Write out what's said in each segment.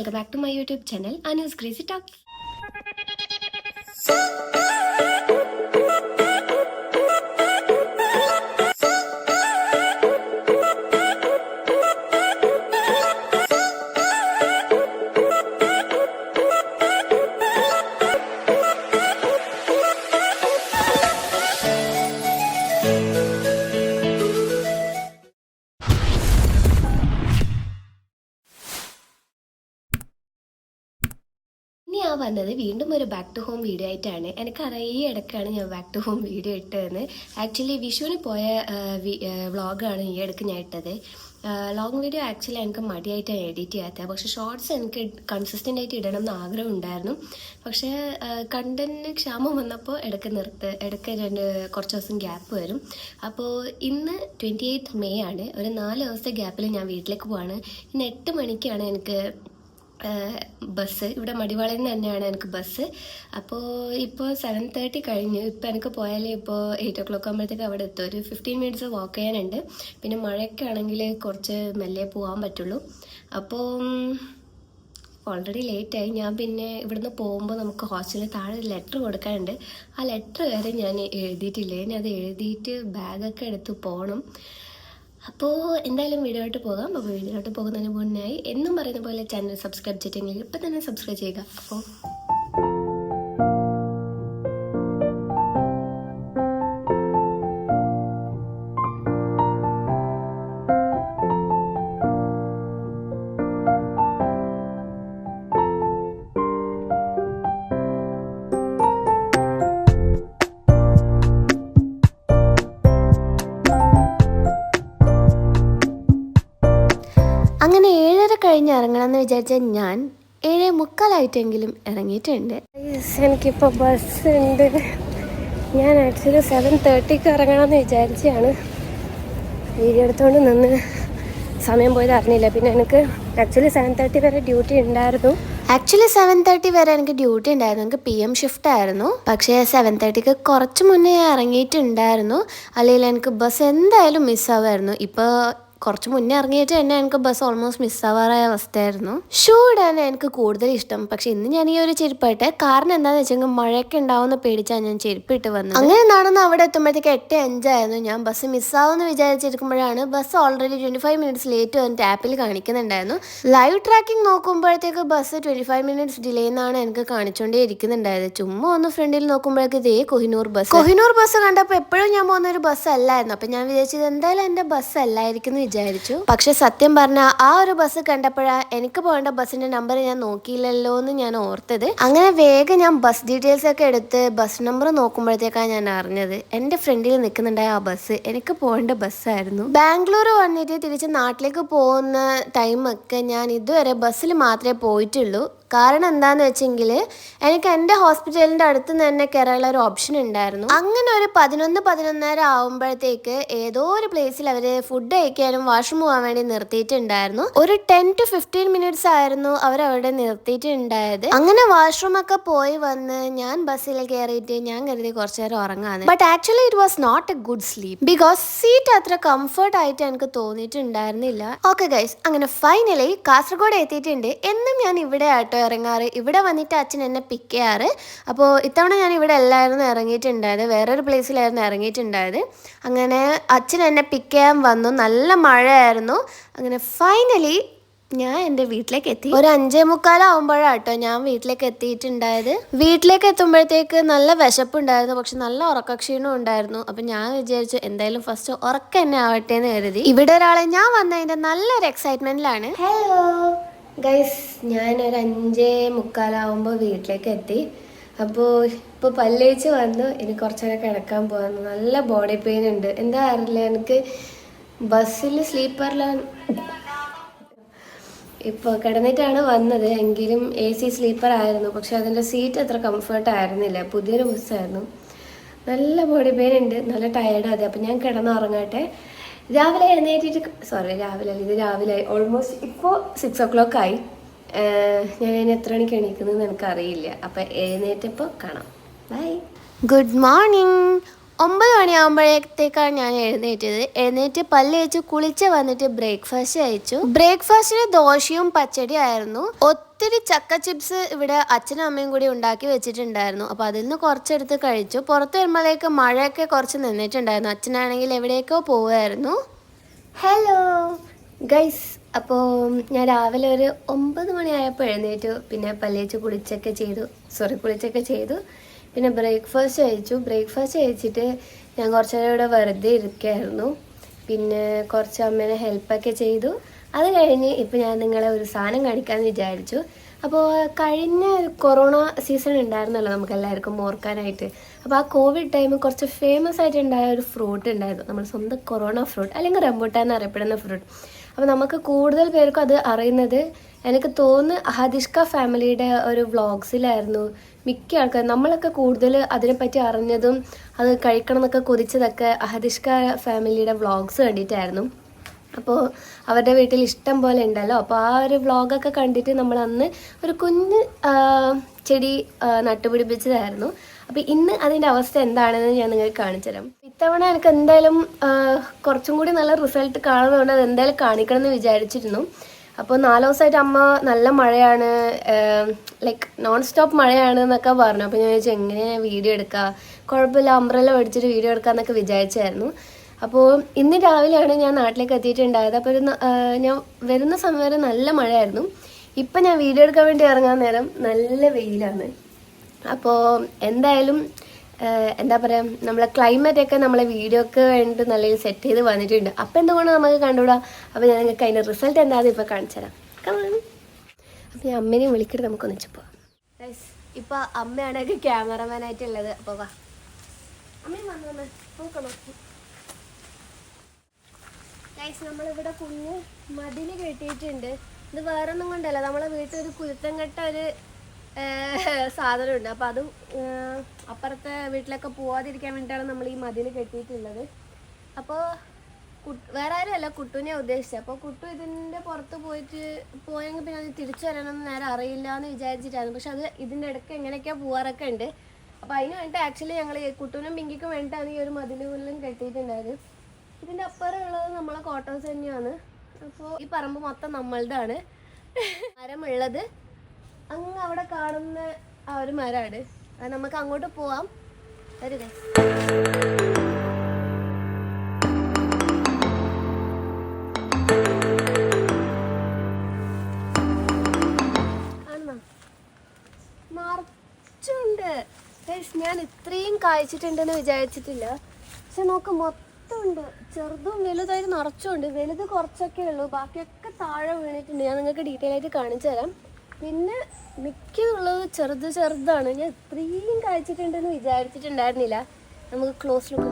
welcome back to my YouTube channel, Anu's Crazy Talks. ഞാൻ വന്നത് വീണ്ടും ഒരു ബാക്ക് ടു ഹോം വീഡിയോ ആയിട്ടാണ്. എനിക്കറിയാം ഈ ഇടയ്ക്കാണ് ഞാൻ ബാക്ക് ടു ഹോം വീഡിയോ ഇട്ടതെന്ന്. ആക്ച്വലി വിഷുവിന് പോയ വ്ളോഗാണ് ഈ ഇടയ്ക്ക് ഞാൻ ഇട്ടത്. ലോങ് വീഡിയോ ആക്ച്വലി എനിക്ക് മടിയായിട്ടാണ് എഡിറ്റ് ചെയ്യാത്തത്. പക്ഷേ ഷോർട്സ് എനിക്ക് കൺസിസ്റ്റൻ്റ് ആയിട്ട് ഇടണം എന്ന് ആഗ്രഹം ഉണ്ടായിരുന്നു. പക്ഷേ കണ്ടന്റിന് ക്ഷാമം വന്നപ്പോൾ ഇടയ്ക്ക് കുറച്ച് ദിവസം ഗ്യാപ്പ് വരും. അപ്പോൾ ഇന്ന് 28 മെയ് ആണ്. ഒരു 4 ദിവസത്തെ ഗ്യാപ്പിൽ ഞാൻ വീട്ടിലേക്ക് പോവാണ്. ഇന്ന് 8 മണിക്കാണ് എനിക്ക് ബസ്. ഇവിടെ മടിവാളയിൽ നിന്ന് തന്നെയാണ് എനിക്ക് ബസ്. അപ്പോൾ ഇപ്പോൾ 7:30 കഴിഞ്ഞു. ഇപ്പോൾ എനിക്ക് പോയാൽ ഇപ്പോൾ 8 o'clock ആകുമ്പോഴത്തേക്ക് അവിടെ എത്തും. ഒരു 15 minutes വാക്ക് ചെയ്യാനുണ്ട്. പിന്നെ മഴയൊക്കെ ആണെങ്കിൽ കുറച്ച് മെല്ലെ പോകാൻ പറ്റുള്ളൂ. അപ്പോൾ ഓൾറെഡി ലേറ്റായി. ഞാൻ പിന്നെ ഇവിടുന്ന് പോകുമ്പോൾ നമുക്ക് ഹോസ്റ്റലിൽ താഴെ ലെറ്റർ കൊടുക്കാനുണ്ട്. ആ ലെറ്റർ വരെ ഞാൻ എഴുതിയിട്ടില്ല. ഇനി അത് എഴുതിയിട്ട് ബാഗൊക്കെ എടുത്ത് പോകണം. അപ്പോൾ എന്തായാലും വീഡിയോയിട്ട് പോകാം. അപ്പോൾ വീഡിയോയിട്ട് പോകുന്നതിന് മുന്നായി എന്നും പറയുന്ന പോലെ ചാനൽ സബ്സ്ക്രൈബ് ചെയ്തിട്ടെങ്കിൽ ഇപ്പം തന്നെ സബ്സ്ക്രൈബ് ചെയ്യുക. അപ്പോൾ അങ്ങനെ 7:30 കഴിഞ്ഞ് ഇറങ്ങണമെന്ന് വിചാരിച്ചാൽ ഞാൻ 7:45 ഇറങ്ങിയിട്ടുണ്ട്. എനിക്കിപ്പോൾ ബസ് ഉണ്ട്. ഞാൻ ആക്ച്വലി 7:30 ഇറങ്ങണമെന്ന് വിചാരിച്ചാണ്. വീഡിയോ എടുത്തുകൊണ്ട് നിന്ന് സമയം പോയത് അറിഞ്ഞില്ല. പിന്നെ എനിക്ക് ആക്ച്വലി 7:30 വരെ ഡ്യൂട്ടി ഉണ്ടായിരുന്നു. 7:30 വരെ എനിക്ക് ഡ്യൂട്ടി ഉണ്ടായിരുന്നു. എനിക്ക് PM ഷിഫ്റ്റ് ആയിരുന്നു. പക്ഷേ 7:30 കുറച്ച് മുന്നേ ഇറങ്ങിയിട്ടുണ്ടായിരുന്നു. അല്ലെങ്കിൽ എനിക്ക് ബസ് എന്തായാലും മിസ്സാവുമായിരുന്നു. ഇപ്പോൾ കുറച്ച് മുന്നേ ഇറങ്ങിയിട്ട് തന്നെ എനിക്ക് ബസ് ഓൾമോസ്റ്റ് മിസ്സാവാറായ അവസ്ഥയായിരുന്നു. ഷൂ ഇടാൻ എനിക്ക് കൂടുതൽ ഇഷ്ടം. പക്ഷെ ഇന്ന് ഞാൻ ഈ ഒരു ചെരുപ്പായിട്ട്, കാരണം എന്താണെന്ന് വെച്ചെങ്കിൽ മഴയൊക്കെ ഉണ്ടാവുമെന്ന് പേടിച്ചാണ് ഞാൻ ചെരുപ്പിട്ട് വന്നത്. അങ്ങനെ നടന്ന് അവിടെ എത്തുമ്പോഴത്തേക്ക് 8:05 ആയിരുന്നു. ഞാൻ ബസ് മിസ്സാവുമെന്ന് വിചാരിച്ചിരിക്കുമ്പോഴാണ് ബസ് ഓൾറെഡി 25 minutes ലേറ്റ് വന്നിട്ട് ആപ്പിൽ കാണിക്കുന്നുണ്ടായിരുന്നു. ലൈവ് ട്രാക്കിംഗ് നോക്കുമ്പോഴത്തേക്ക് ബസ് 25 minutes ഡിലേ എന്നാണ് എനിക്ക് കാണിച്ചുകൊണ്ടേ ഇരിക്കുന്നുണ്ടായത്. ചുമ്മാ ഒന്ന് ഫ്രണ്ടിൽ നോക്കുമ്പോഴേക്ക് ഇതേ കൊഹിനൂർ ബസ് കണ്ടപ്പോൾ എപ്പോഴും ഞാൻ പോകുന്ന ഒരു ബസ് അല്ലായിരുന്നു. അപ്പം ഞാൻ വിചാരിച്ചത് എന്തായാലും എൻ്റെ ബസ് അല്ലായിരിക്കും വിചാരിച്ചു. പക്ഷെ സത്യം പറഞ്ഞാൽ ആ ഒരു ബസ് കണ്ടപ്പോഴാണ് എനിക്ക് പോകേണ്ട ബസ്സിന്റെ നമ്പർ ഞാൻ നോക്കിയില്ലല്ലോ എന്ന് ഞാൻ ഓർത്തത്. അങ്ങനെ വേഗം ഞാൻ ബസ് ഡീറ്റെയിൽസ് ഒക്കെ എടുത്ത് ബസ് നമ്പർ നോക്കുമ്പോഴത്തേക്കാണ് ഞാൻ അറിഞ്ഞത് എൻ്റെ ഫ്രണ്ടിൽ നിൽക്കുന്നുണ്ടായ ആ ബസ് എനിക്ക് പോകേണ്ട ബസ്സായിരുന്നു. ബാംഗ്ലൂർ വന്നിട്ട് തിരിച്ച് നാട്ടിലേക്ക് പോകുന്ന ടൈമൊക്കെ ഞാൻ ഇതുവരെ ബസ്സിൽ മാത്രമേ പോയിട്ടുള്ളൂ. കാരണം എന്താണെന്ന് വെച്ചെങ്കിൽ എനിക്ക് എൻ്റെ ഹോസ്പിറ്റലിൻ്റെ അടുത്ത് തന്നെ കയറാനുള്ള ഒരു ഓപ്ഷൻ ഉണ്ടായിരുന്നു. അങ്ങനെ ഒരു 11-11:30 ആകുമ്പോഴത്തേക്ക് ഏതോ ഒരു പ്ലേസിൽ അവർ ഫുഡ് കഴിക്കാനും വാഷ്റൂം പോകാൻ വേണ്ടി നിർത്തിയിട്ടുണ്ടായിരുന്നു. ഒരു 10 to 15 minutes ആയിരുന്നു അവരവിടെ നിർത്തിയിട്ടുണ്ടായത്. അങ്ങനെ വാഷ്റൂം ഒക്കെ പോയി വന്ന് ഞാൻ ബസ്സിൽ കയറിയിട്ട് ഞാൻ കരുതി കുറച്ചു നേരം ഉറങ്ങാന്ന്. But actually it was not a good sleep. Because seat അത്ര കംഫർട്ട് ആയിട്ട് എനിക്ക് തോന്നിയിട്ടുണ്ടായിരുന്നില്ല. ഓക്കെ ഗൈസ്, അങ്ങനെ ഫൈനലി കാസർഗോഡ് എത്തിയിട്ടുണ്ട്. എന്നും ഞാൻ ഇവിടെ ആട്ടോ ഇറങ്ങാറ്. ഇവിടെ വന്നിട്ട് അച്ഛൻ എന്നെ പിക്ക് ചെയ്യാറ്. അപ്പോൾ ഇത്തവണ ഞാൻ ഇവിടെ അല്ലായിരുന്നു ഇറങ്ങിയിട്ടുണ്ടായത്, വേറൊരു പ്ലേസിലായിരുന്നു ഇറങ്ങിയിട്ടുണ്ടായത്. അങ്ങനെ അച്ഛൻ എന്നെ പിക്ക് ചെയ്യാൻ വന്നു. നല്ല മഴയായിരുന്നു. അങ്ങനെ ഫൈനലി ഞാൻ എൻ്റെ വീട്ടിലേക്ക് എത്തി. ഒരു 5:45 ആകുമ്പോഴാട്ടോ ഞാൻ വീട്ടിലേക്ക് എത്തിയിട്ടുണ്ടായത്. വീട്ടിലേക്ക് എത്തുമ്പോഴത്തേക്ക് നല്ല വിശപ്പുണ്ടായിരുന്നു. പക്ഷെ നല്ല ഉറക്കക്ഷീണം ഉണ്ടായിരുന്നു. അപ്പം ഞാൻ വിചാരിച്ചു എന്തായാലും ഫസ്റ്റ് ഉറക്കം തന്നെ ആവട്ടെ എന്ന് കരുതി ഇവിടെ ഒരാളെ ഞാൻ വന്നതിൻ്റെ നല്ലൊരു എക്സൈറ്റ്മെൻറ്റിലാണ്. ഹലോ ഗൈസ്, ഞാനൊരു 5:45 ആകുമ്പോൾ വീട്ടിലേക്ക് എത്തി. അപ്പോൾ ഇപ്പോൾ പല്ലേച്ച് വന്നു. ഇനി കുറച്ച് നേരം കിടക്കാൻ പോകുന്നു. നല്ല ബോഡി പെയിൻ ഉണ്ട്. എന്താ അറിയില്ല, എനിക്ക് ബസ്സിൽ സ്ലീപ്പറിലാണ് ഇപ്പോൾ കിടന്നിട്ടാണ് വന്നത്. എങ്കിലും AC സ്ലീപ്പർ ആയിരുന്നു. പക്ഷെ അതിൻ്റെ സീറ്റ് അത്ര കംഫർട്ട് ആയിരുന്നില്ല. പുതിയൊരു ബസ്സായിരുന്നു. നല്ല ബോഡി പെയിൻ ഉണ്ട്, നല്ല ടയേർഡാതെ. അപ്പം ഞാൻ കിടന്നുറങ്ങട്ടെ. രാവിലെ എഴുന്നേറ്റിട്ട് ഇത് രാവിലെ ഓൾമോസ്റ്റ് ഇപ്പോൾ 6 o'clock ആയി. ഞാൻ അതിന് എത്ര മണിക്ക് എണീക്കുന്നതെന്ന് എനിക്കറിയില്ല. അപ്പം എഴുന്നേറ്റപ്പോൾ കാണാം. ബൈ. Good morning. 9 മണിയാകുമ്പോഴത്തേക്കാണ് ഞാൻ എഴുന്നേറ്റ് പല്ല് തേച്ച് കുളിച്ച് വന്നിട്ട് ബ്രേക്ക്ഫാസ്റ്റ് കഴിച്ചു. ബ്രേക്ക്ഫാസ്റ്റിന് ദോശയും പച്ചടിയും ആയിരുന്നു. ഒത്തിരി ചക്ക ചിപ്സ് ഇവിടെ അച്ഛനും അമ്മയും കൂടി ഉണ്ടാക്കി വെച്ചിട്ടുണ്ടായിരുന്നു. അപ്പോൾ അതിൽ നിന്ന് കുറച്ചെടുത്ത് കഴിച്ചു. പുറത്ത് വരുമ്പോഴേക്ക് മഴയൊക്കെ കുറച്ച് നിന്നിട്ടുണ്ടായിരുന്നു. അച്ഛനാണെങ്കിൽ എവിടേക്കോ പോവുമായിരുന്നു. ഹലോ ഗൈസ്, അപ്പോൾ ഞാൻ രാവിലെ ഒരു 9 മണിയായപ്പോൾ എഴുന്നേറ്റു. പിന്നെ പല്ലേച്ച് കുളിച്ചൊക്കെ ചെയ്തു. പിന്നെ ബ്രേക്ക്ഫാസ്റ്റ് കഴിച്ചു. ബ്രേക്ക്ഫാസ്റ്റ് കഴിച്ചിട്ട് ഞാൻ കുറച്ച് നേരം ഇവിടെ വെറുതെ ഇരിക്കുകയായിരുന്നു. പിന്നെ കുറച്ച് അമ്മേനെ ഹെൽപ്പൊക്കെ ചെയ്തു. അത് കഴിഞ്ഞ് ഇപ്പോൾ ഞാൻ നിങ്ങളെ ഒരു സാധനം കാണിക്കാമെന്ന് വിചാരിച്ചു. അപ്പോൾ കഴിഞ്ഞ കൊറോണ സീസൺ ഉണ്ടായിരുന്നല്ലോ നമുക്കെല്ലാവർക്കും ഓർക്കാനായിട്ട്. അപ്പോൾ ആ കോവിഡ് ടൈം കുറച്ച് ഫേമസ് ആയിട്ടുണ്ടായ ഒരു ഫ്രൂട്ട് ഉണ്ടായിരുന്നു, നമ്മുടെ സ്വന്തം കൊറോണ ഫ്രൂട്ട്, അല്ലെങ്കിൽ റംബൂട്ടാൻ എന്നറിയപ്പെടുന്ന ഫ്രൂട്ട്. അപ്പോൾ നമുക്ക് കൂടുതൽ പേർക്കും അത് അറിയുന്നത് എനിക്ക് തോന്നുന്നു അഹദിഷ്ക ഫാമിലിയുടെ ഒരു വ്ളോഗ്സിലായിരുന്നു. മിക്ക ആൾക്കാർ നമ്മളൊക്കെ കൂടുതൽ അതിനെപ്പറ്റി അറിഞ്ഞതും അത് കഴിക്കണം എന്നൊക്കെ കൊതിച്ചതൊക്കെ അഹദിഷ്ക ഫാമിലിയുടെ വ്ളോഗ്സ് കണ്ടിട്ടായിരുന്നു. അപ്പോൾ അവരുടെ വീട്ടിൽ ഇഷ്ടം പോലെ ഉണ്ടല്ലോ. അപ്പോൾ ആ ഒരു വ്ളോഗൊക്കെ കണ്ടിട്ട് നമ്മൾ അന്ന് ഒരു കുഞ്ഞ് ചെടി നട്ടുപിടിപ്പിച്ചതായിരുന്നു. അപ്പോൾ ഇന്ന് അതിൻ്റെ അവസ്ഥ എന്താണെന്ന് ഞാൻ നിങ്ങൾക്ക് കാണിച്ചു തരാം. ഇത്തവണ എനിക്ക് എന്തായാലും കുറച്ചും കൂടി നല്ല റിസൾട്ട് കാണുന്നതുകൊണ്ട് അത് എന്തായാലും കാണിക്കണം എന്ന് വിചാരിച്ചിരുന്നു. അപ്പോൾ 4 ദിവസമായിട്ട് അമ്മ നല്ല മഴയാണ്, ലൈക്ക് നോൺ സ്റ്റോപ്പ് മഴയാണ് എന്നൊക്കെ പറഞ്ഞു. അപ്പോൾ ഞാൻ ചോദിച്ചു എങ്ങനെയാണ് വീഡിയോ എടുക്കുക, കുഴപ്പമില്ല അംബ്രല്ല മേടിച്ചിട്ട് വീഡിയോ എടുക്കാമെന്നൊക്കെ വിചാരിച്ചായിരുന്നു. അപ്പോൾ ഇന്ന് രാവിലെയാണ് ഞാൻ നാട്ടിലേക്ക് എത്തിയിട്ടുണ്ടായത്. അപ്പോൾ ഞാൻ വരുന്ന സമയം വരെ നല്ല മഴയായിരുന്നു. ഇപ്പം ഞാൻ വീഡിയോ എടുക്കാൻ വേണ്ടി ഇറങ്ങാൻ നേരം നല്ല വെയിലാണ്. അപ്പോൾ എന്തായാലും എന്താ പറയുക, നമ്മളെ ക്ലൈമറ്റൊക്കെ നമ്മളെ വീഡിയോക്ക് വേണ്ടി നല്ല സെറ്റ് ചെയ്ത് വന്നിട്ടുണ്ട്. അപ്പോൾ എന്തുകൊണ്ട് നമുക്ക് കണ്ടുകൂടാം. അപ്പോൾ ഞാൻ നിങ്ങൾക്ക് അതിൻ്റെ റിസൾട്ട് എന്താണെന്ന് ഇപ്പോൾ കാണിച്ചു തരാം. അപ്പോൾ ഞാൻ അമ്മേനെയും വിളിക്കിട്ട് നമുക്കൊന്ന് വെച്ച് പോവാം. ഇപ്പോൾ അമ്മയാണ് എനിക്ക് ക്യാമറമാനായിട്ടുള്ളത്. അപ്പോൾ വാ അമ്മയും വന്നു നോക്കണം. ഗൈസ്, നമ്മളിവിടെ കുഞ്ഞ് മതിൽ കെട്ടിയിട്ടുണ്ട്. ഇത് വേറെ ഒന്നും കൊണ്ടല്ല, നമ്മളെ വീട്ടിൽ ഒരു കുരുത്തം കെട്ട ഒരു സാധനമുണ്ട്. അപ്പോൾ അതും അപ്പുറത്തെ വീട്ടിലൊക്കെ പോവാതിരിക്കാൻ വേണ്ടിയിട്ടാണ് നമ്മൾ ഈ മതിൽ കെട്ടിയിട്ടുള്ളത്. അപ്പോൾ വേറെ ആരും അല്ല, കുട്ടുവിനെ ഉദ്ദേശിച്ചത്. അപ്പോൾ കുട്ടു ഇതിൻ്റെ പുറത്ത് പോയെങ്കിൽ പിന്നെ അത് തിരിച്ചു വരാനൊന്നും നേരെ അറിയില്ല എന്ന് വിചാരിച്ചിട്ടായിരുന്നു. പക്ഷെ അത് ഇതിൻ്റെ ഇടയ്ക്ക് എങ്ങനെയൊക്കെയാണ് പോകാറൊക്കെ ഉണ്ട്. അപ്പോൾ അതിന് വേണ്ടിയിട്ട് ആക്ച്വലി ഞങ്ങൾ കുട്ടുവിനും പിങ്കിക്കും വേണ്ടിയിട്ടാണ് ഈ ഒരു മതിലും കെട്ടിയിട്ടുണ്ടായത്. ഇതിൻ്റെ അപ്പുറം ഉള്ളത് നമ്മളെ ക്വാർട്ടേഴ്സ് തന്നെയാണ്. അപ്പോൾ ഈ പറമ്പ് മൊത്തം നമ്മളുടെയാണ്. മരമുള്ളത് അങ്ങ് അവിടെ കാണുന്ന ആ ഒരു മരമാണ്. അത് നമുക്ക് അങ്ങോട്ട് പോവാം. ഒരു ആണോ നിറച്ചുണ്ട്. ഞാൻ ഇത്രയും കായ്ച്ചിട്ടുണ്ടെന്ന് വിചാരിച്ചിട്ടില്ല. പക്ഷെ നോക്ക് മൊത്തമുണ്ട്, ചെറുതും വലുതായിട്ട് നിറച്ചുണ്ട്. വലുത് കുറച്ചൊക്കെ ഉള്ളൂ, ബാക്കിയൊക്കെ താഴെ വീണിട്ടുണ്ട്. ഞാൻ നിങ്ങൾക്ക് ഡീറ്റെയിൽ ആയിട്ട് കാണിച്ചു തരാം. പിന്നെ മിക്കുള്ളത് ചെറുതാണ്. ഞാൻ ഇത്രയും കായ്ച്ചിട്ടുണ്ടെന്ന് വിചാരിച്ചിട്ടുണ്ടായിരുന്നില്ല. നമുക്ക് ക്ലോസ് ലുക്ക്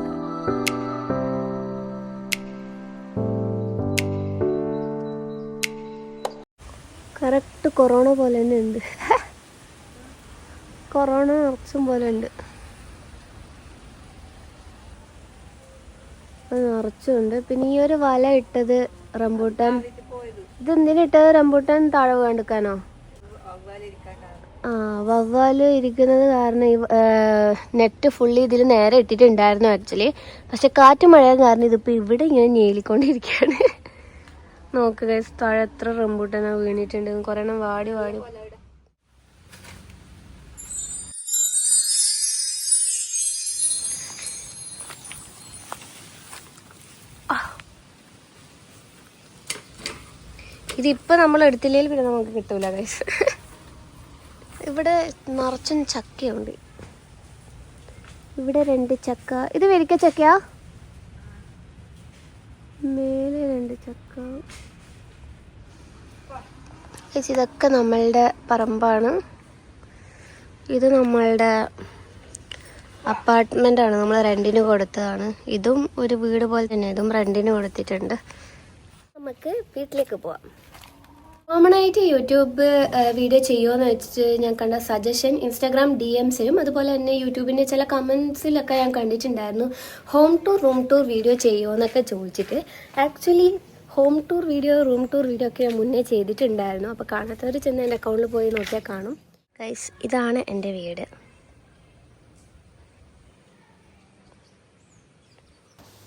കറക്റ്റ് കൊറോണ പോലെ തന്നെ ഉണ്ട്. കൊറോണ നിറച്ചും പോലെ ഉണ്ട്, അത് നിറച്ചുണ്ട്. പിന്നെ ഈ ഒരു വല ഇട്ടത് റംബൂട്ടാൻ, ഇതെന്തിനിട്ടത്? റംബൂട്ടാൻ താഴെ വേണ്ടിക്കാനോ? ആ, വവ്വാല് ഇരിക്കുന്നത് കാരണം ഈ നെറ്റ് ഫുള്ളി ഇതിൽ നേരെ ഇട്ടിട്ടുണ്ടായിരുന്നു ആക്ച്വലി. പക്ഷെ കാറ്റ് മഴ കാരണം ഇതിപ്പോൾ ഇവിടെ ഇങ്ങനെ ഞേലിക്കൊണ്ടിരിക്കുകയാണ്. നോക്കുക താഴെ എത്ര റംബൂട്ടാനാ വീണിട്ടുണ്ട്. കുറേ എണ്ണം വാടി ഇതിപ്പോൾ നമ്മൾ എടുത്തില്ലെങ്കിൽ പിന്നെ നമുക്ക് കിട്ടൂല ഗൈസ്. ഇവിടെ നിറച്ചും ചക്കയുണ്ട്. ഇവിടെ 2 ചക്ക. ഇത് വരിക്ക ചക്കയാ? മേലെ 2 ചക്ക. ഇതൊക്കെ നമ്മളുടെ പറമ്പാണ്. ഇത് നമ്മളുടെ അപ്പാർട്ട്മെൻ്റാണ്, നമ്മൾ റെൻറ്റിന് കൊടുത്തതാണ്. ഇതും ഒരു വീട് പോലെ തന്നെ, ഇതും റെൻറ്റിന് കൊടുത്തിട്ടുണ്ട്. നമുക്ക് വീട്ടിലേക്ക് പോവാം. കോമൺ ആയിട്ട് യൂട്യൂബ് വീഡിയോ ചെയ്യുമോയെന്ന് വെച്ചിട്ട് ഞാൻ കണ്ട സജഷൻ ഇൻസ്റ്റാഗ്രാം DMസിലും അതുപോലെ തന്നെ യൂട്യൂബിൻ്റെ ചില കമൻസിലൊക്കെ ഞാൻ കണ്ടിട്ടുണ്ടായിരുന്നു, home tour room tour video ചെയ്യുമോ എന്നൊക്കെ ചോദിച്ചിട്ട്. Actually home tour video room tour video ഒക്കെ ഞാൻ മുന്നേ ചെയ്തിട്ടുണ്ടായിരുന്നു. അപ്പോൾ കാണാത്തവർ ചെന്ന് എൻ്റെ അക്കൗണ്ടിൽ പോയി നോക്കിയാൽ കാണും. ഗൈസ്, ഇതാണ് എൻ്റെ വീട്.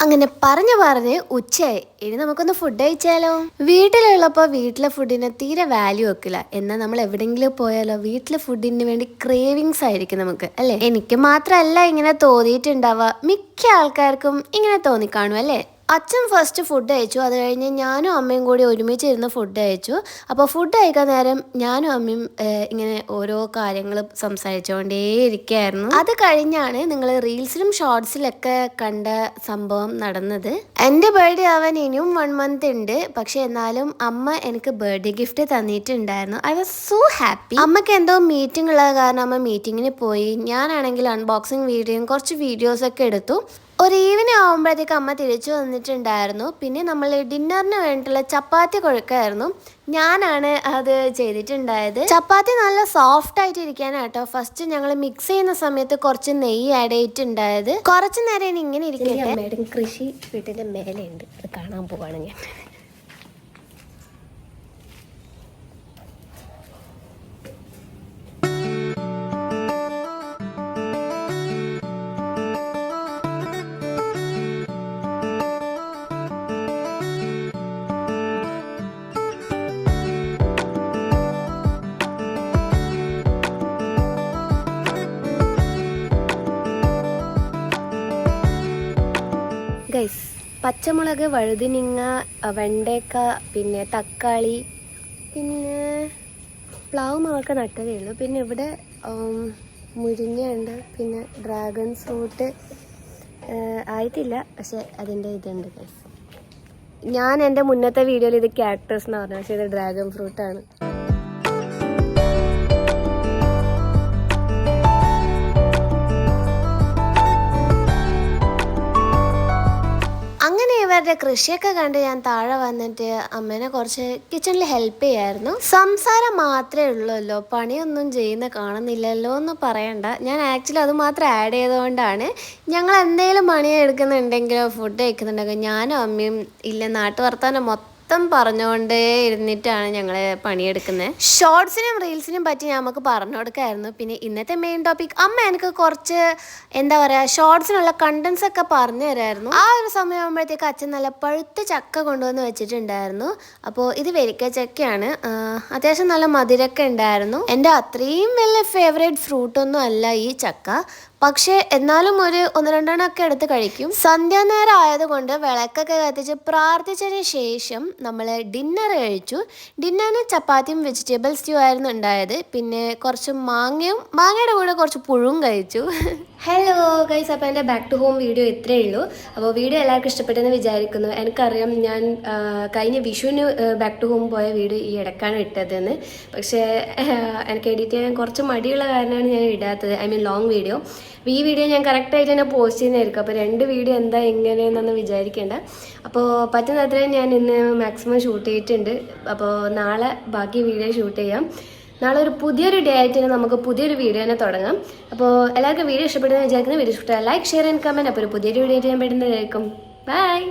അങ്ങനെ പറഞ്ഞ് ഉച്ചയായി. ഇനി നമുക്കൊന്ന് ഫുഡ് കഴിച്ചാലോ. വീട്ടിലുള്ളപ്പോൾ വീട്ടിലെ ഫുഡിന് തീരെ വാല്യൂ വെക്കില്ല. എന്നാൽ നമ്മൾ എവിടെയെങ്കിലും പോയാലോ വീട്ടിലെ ഫുഡിന് വേണ്ടി ക്രേവിങ്സ് ആയിരിക്കും നമുക്ക്, അല്ലേ? എനിക്ക് മാത്രമല്ല ഇങ്ങനെ തോന്നിയിട്ടുണ്ടാവുക, മിക്ക ആൾക്കാർക്കും ഇങ്ങനെ തോന്നിക്കാണും, അല്ലേ? അച്ഛൻ ഫസ്റ്റ് ഫുഡ് കഴിച്ചു. അത് കഴിഞ്ഞ് ഞാനും അമ്മയും കൂടി ഒരുമിച്ചിരുന്ന് ഫുഡ് കഴിച്ചു. അപ്പോൾ ഫുഡ് കഴിക്കാൻ നേരം ഞാനും അമ്മയും ഇങ്ങനെ ഓരോ കാര്യങ്ങൾ സംസാരിച്ചുകൊണ്ടേയിരിക്കുകയായിരുന്നു. അത് കഴിഞ്ഞാണ് നിങ്ങൾ റീൽസിലും ഷോർട്സിലൊക്കെ കണ്ട സംഭവം നടന്നത്. എൻ്റെ ബർത്ത്ഡേ ആവാൻ ഇനിയും 1 month ഉണ്ട്. പക്ഷെ എന്നാലും അമ്മ എനിക്ക് ബർത്ത്ഡേ ഗിഫ്റ്റ് തന്നിട്ടുണ്ടായിരുന്നു. I was so happy. അമ്മയ്ക്ക് എന്തോ മീറ്റിംഗ് ഉള്ളത് കാരണം അമ്മ മീറ്റിങ്ങിന് പോയി. ഞാനാണെങ്കിൽ അൺബോക്സിങ് വീഡിയോയും കുറച്ച് വീഡിയോസൊക്കെ എടുത്തു. ഒരു ഈവനിങ് ആകുമ്പോഴത്തേക്ക് അമ്മ തിരിച്ചു വന്നിട്ടുണ്ടായിരുന്നു. പിന്നെ നമ്മൾ ഡിന്നറിന് വേണ്ടിയിട്ടുള്ള ചപ്പാത്തി കുഴക്കായിരുന്നു. ഞാനാണ് അത് ചെയ്തിട്ടുണ്ടായത്. ചപ്പാത്തി നല്ല സോഫ്റ്റ് ആയിട്ട് ഇരിക്കാനാട്ടോ ഫസ്റ്റ് ഞങ്ങൾ മിക്സ് ചെയ്യുന്ന സമയത്ത് കുറച്ച് നെയ്യ് ആഡ് ചെയ്തിട്ടുണ്ടായത്. കുറച്ച് നേരം ഇങ്ങനെ ഇരിക്കട്ടെ. കൃഷി വീട്ടിന്റെ മേലെ ഉണ്ട്, അത് കാണാൻ പോവാണ് ഞാൻ. ഗൈസ്, പച്ചമുളക്, വഴുതിനിങ്ങ, വെണ്ടയ്ക്ക, പിന്നെ തക്കാളി, പിന്നെ പ്ലാവ് മാവൊക്കെ നട്ടതേ ഉള്ളൂ. പിന്നെ ഇവിടെ മുരിങ്ങയുണ്ട്, പിന്നെ ഡ്രാഗൺ ഫ്രൂട്ട് ആയിട്ടില്ല, പക്ഷെ അതിൻ്റെ ഇതുണ്ട് ഗൈസ്. ഞാൻ എൻ്റെ മുന്നത്തെ വീഡിയോയിൽ ഇത് ക്യാക്ടസ് എന്ന് പറഞ്ഞു, പക്ഷേ ഇത് ഡ്രാഗൺ ഫ്രൂട്ടാണ്. അങ്ങനെ ഇവരുടെ കൃഷിയൊക്കെ കണ്ട് ഞാൻ താഴെ വന്നിട്ട് അമ്മേനെ കുറച്ച് കിച്ചണിൽ ഹെൽപ്പ് ചെയ്യായിരുന്നു. സംസാരം മാത്രമേ ഉള്ളൂല്ലോ, പണിയൊന്നും ചെയ്യുന്ന കാണുന്നില്ലല്ലോ എന്ന് പറയണ്ട. ഞാൻ ആക്ച്വലി അത് മാത്രം ആഡ് ചെയ്തുകൊണ്ടാണ്. ഞങ്ങൾ എന്തെങ്കിലും പണി എടുക്കുന്നുണ്ടെങ്കിലോ ഫുഡ് കഴിക്കുന്നുണ്ടെങ്കിൽ ഞാനും അമ്മയും ഇല്ല നാട്ടു വർത്താനം പറഞ്ഞുകൊണ്ടേ ഇരുന്നിട്ടാണ് ഞങ്ങൾ പണിയെടുക്കുന്നത്. ഷോർട്സിനും റീൽസിനും പറ്റി നമുക്ക് പറഞ്ഞു കൊടുക്കായിരുന്നു. പിന്നെ ഇന്നത്തെ മെയിൻ ടോപ്പിക് അമ്മ എനിക്ക് കുറച്ച് എന്താ പറയുക ഷോർട്സിനുള്ള കണ്ടൻസ് ഒക്കെ പറഞ്ഞു തരായിരുന്നു. ആ ഒരു സമയമാകുമ്പോഴത്തേക്ക് അച്ഛൻ നല്ല പഴുത്ത ചക്ക കൊണ്ടുവന്ന് വെച്ചിട്ടുണ്ടായിരുന്നു. അപ്പോൾ ഇത് വരിക്ക ചക്കയാണ്, അത്യാവശ്യം നല്ല മധുരമൊക്കെ ഉണ്ടായിരുന്നു. എൻ്റെ അത്രയും വലിയ ഫേവറേറ്റ് ഫ്രൂട്ടൊന്നും അല്ല ഈ ചക്ക, പക്ഷേ എന്നാലും ഒരു 1-2 ഒക്കെ എടുത്ത് കഴിക്കും. സന്ധ്യാനേരം ആയതുകൊണ്ട് വിളക്കൊക്കെ കത്തിച്ച് പ്രാർത്ഥിച്ചതിന് ശേഷം നമ്മൾ ഡിന്നർ കഴിച്ചു. ഡിന്നറിന് ചപ്പാത്തിയും വെജിറ്റബിൾ സ്റ്റ്യൂ ആയിരുന്നു ഉണ്ടായത്. പിന്നെ കുറച്ച് മാങ്ങയുടെ കൂടെ കുറച്ച് പുഴുവും കഴിച്ചു. ഹലോ ഗൈസ്, അപ്പോൾ എൻ്റെ ബാക്ക് ടു ഹോം വീഡിയോ ഇത്രയേ ഉള്ളൂ. അപ്പോൾ വീഡിയോ എല്ലാവർക്കും ഇഷ്ടപ്പെട്ടെന്ന് വിചാരിക്കുന്നു. എനിക്കറിയാം ഞാൻ കഴിഞ്ഞ വിഷുവിന് ബാക്ക് ടു ഹോം പോയ വീഡിയോ ഈ ഇടയ്ക്കാണ് ഇട്ടതെന്ന്. പക്ഷേ എനിക്ക് എഡിറ്റ് ചെയ്യാൻ കുറച്ച് മടിയുള്ള കാരണമാണ് ഞാൻ ഇടാത്തത്, ഐ മീൻ ലോങ് വീഡിയോ. അപ്പോൾ ഈ വീഡിയോ ഞാൻ കറക്റ്റായിട്ട് തന്നെ പോസ്റ്റ് ചെയ്യുന്നതായിരിക്കും. അപ്പോൾ 2 വീഡിയോ എന്താ എങ്ങനെയെന്നൊന്നും വിചാരിക്കേണ്ട. അപ്പോൾ പറ്റുന്ന അത്രയും ഞാൻ ഇന്ന് മാക്സിമം ഷൂട്ട് ചെയ്തിട്ടുണ്ട്. അപ്പോൾ നാളെ ബാക്കി വീഡിയോ ഷൂട്ട് ചെയ്യാം. നാളെ ഒരു പുതിയൊരു ഡേ ആയിട്ട് തന്നെ നമുക്ക് പുതിയൊരു വീഡിയോ തന്നെ തുടങ്ങാം. അപ്പോൾ എല്ലാവർക്കും വീഡിയോ ഇഷ്ടപ്പെടുന്ന വിചാരിക്കുന്നത്. വീഡിയോ ഇഷ്ടപ്പെട്ടാൽ ലൈക്ക്, ഷെയർ ആൻഡ് കമൻറ്റ്. അപ്പോൾ ഒരു പുതിയൊരു വീഡിയോ ആയിട്ട് ഞാൻ പെടുന്നതായിരിക്കും. ബൈ.